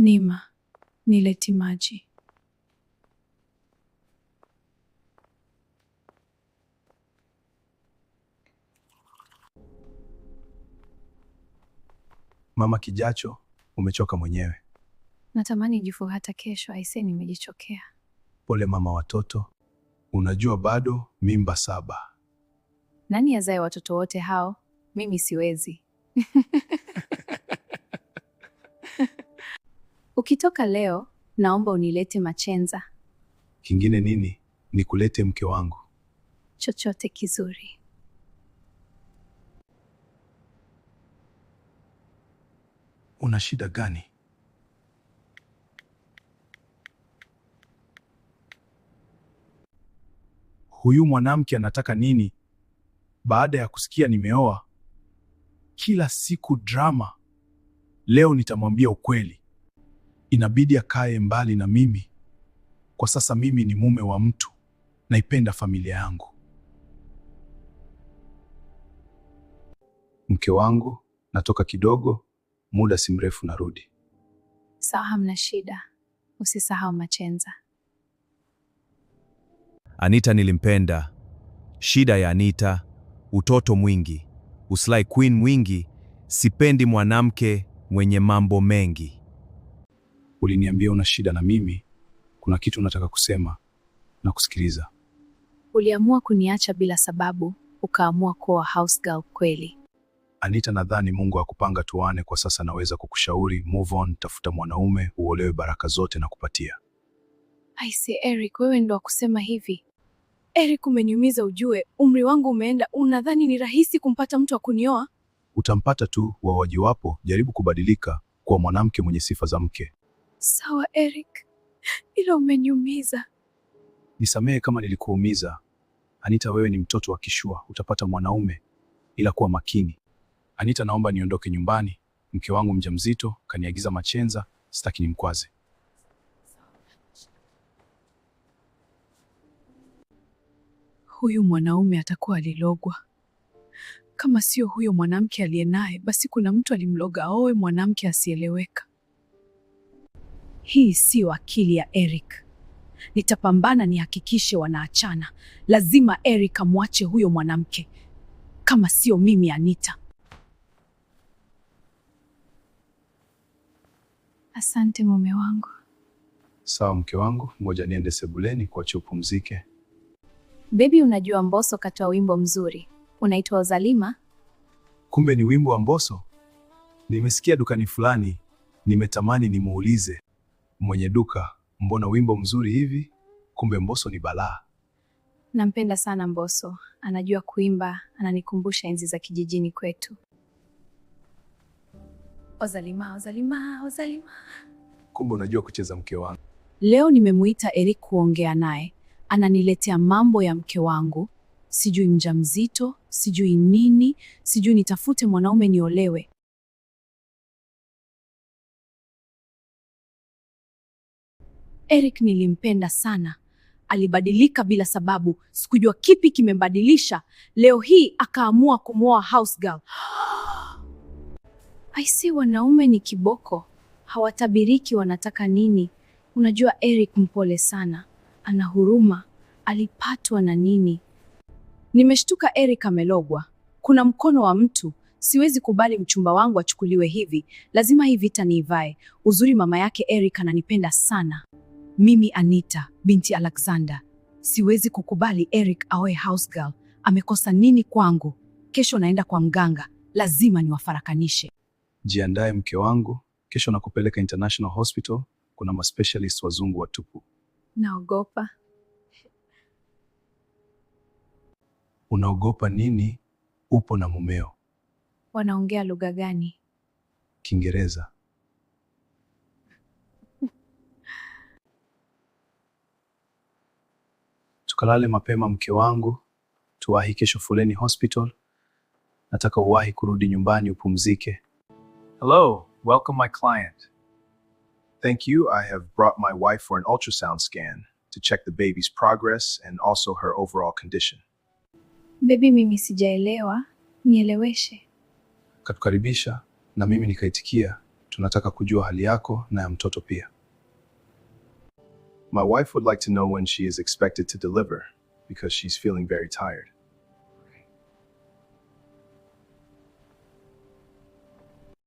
Nima, nileti maji. Mama Kijacho, umechoka mwenyewe. Natamani jifo hata kesho, aise nimejichokea. Pole mama watoto. Unajua bado mimba 7. Nani azae watoto wote hao? Mimi siwezi. Ukitoka leo, naomba unilete machenza. Kingine nini? Nikulete mke wangu? Chochote kizuri. Una shida gani? Huyu mwanamke anataka nini? Baada ya kusikia nimeoa, kila siku drama. Leo nitamwambia ukweli. Inabidi akae mbali na mimi. Kwa sasa mimi ni mume wa mtu. Naipenda familia yangu. Mke wangu, natoka kidogo, muda si mrefu narudi. Sawa, hamna shida. Usisahau machenza. Anita nilimpenda. Shida ya Anita, utoto mwingi, uslay queen mwingi. Sipendi mwanamke mwenye mambo mengi. Uliniambia una shida na mimi. Kuna kitu unataka kusema na kusikiliza. Uliamua kuniacha bila sababu, ukaamua kuwa house girl kweli. Anita, nadhani Mungu hakupanga tuane. Kwa sasa naweza kukushauri move on, tafuta mwanaume, uolewe, baraka zote na kupatia. Aise Eric, wewe ndo kusema hivi. Eric, umeniumiza ujue, umri wangu umeenda. Unadhani ni rahisi kumpata mtu wa kunioa? Utampata tu, wawaji wapo. Jaribu kubadilika kuwa mwanamke mwenye sifa za mke. Sawa Eric, ila umeniumiza. Nisamehe kama nilikuumiza. Anita, wewe ni mtoto wa kishua, utapata mwanaume, ila kuwa makini. Anita, naomba niondoke nyumbani. Mke wangu mjamzito, kaniagiza machenza, sitaki nimkwaze. Huyu mwanaume atakuwa alilogwa. Kama sio huyo mwanamke aliye naye, basi kuna mtu alimloga aoe mwanamke asieleweka. Hii sio akili ya Eric. Nitapambana nihakikishe wanaachana. Lazima Eric amwache huyo mwanamke. Kama sio mimi Anita. Asante mume wangu. Sawa mke wangu, ngoja niende sebuleni kuacha upumzike. Baby, unajua Mbosso katoa wimbo mzuri. Unaitwa Ozalima? Kumbe ni wimbo wa Mbosso. Nimesikia dukani fulani, nimetamani nimuulize mwenye duka, mbona wimbo mzuri hivi? Kumbe Mbosso ni balaa. Nampenda sana Mbosso. Anajua kuimba, ananikumbusha enzi za kijijini kwetu. Ozalima, Ozalima, Ozalima. Kumbe unajua kucheza mke wangu. Leo nimemuita Eric kuongea naye. Ananiletea mambo ya mke wangu. Sijui mjamzito, sijui nini, sijui nitafute mwanaume niolewe. Eric nilimpenda sana. Alibadilika bila sababu. Sikujua kipi kimembadilisha. Leo hii akaamua kumwoa house girl. Aisi, wanaume ni kiboko. Hawatabiriki wanataka nini. Unajua Eric mpole sana. Ana huruma. Alipatwa na nini? Nimeshtuka Eric amelogwa. Kuna mkono wa mtu. Siwezi kubali mchumba wangu achukuliwe hivi. Lazima hii vita niivae. Uzuri mama yake Eric ananipenda sana. Mimi Anita, binti Alexander. Siwezi kukubali Eric awe house girl. Amekosa nini kwangu? Kesho naenda kwa mganga. Lazima niwafarakanishe. Jiandae mke wangu. Kesho nakupeleka International Hospital. Kuna maspecialist wazungu watupu. Naogopa. Unaogopa nini? Upo na mumeo. Wanaongea lugha gani? Kiingereza. Tukalale mapema mke wangu. Tuwahi kesho Fuleni Hospital. Nataka uwahi kurudi nyumbani upumzike. Hello, welcome my client. Thank you. I have brought my wife for an ultrasound scan to check the baby's progress and also her overall condition. Baby, mimi sijaelewa. Nieleweshe. Katukaribisha na mimi nikaitikia. Tunataka kujua hali yako na ya mtoto pia. My wife would like to know when she is expected to deliver because she's feeling very tired.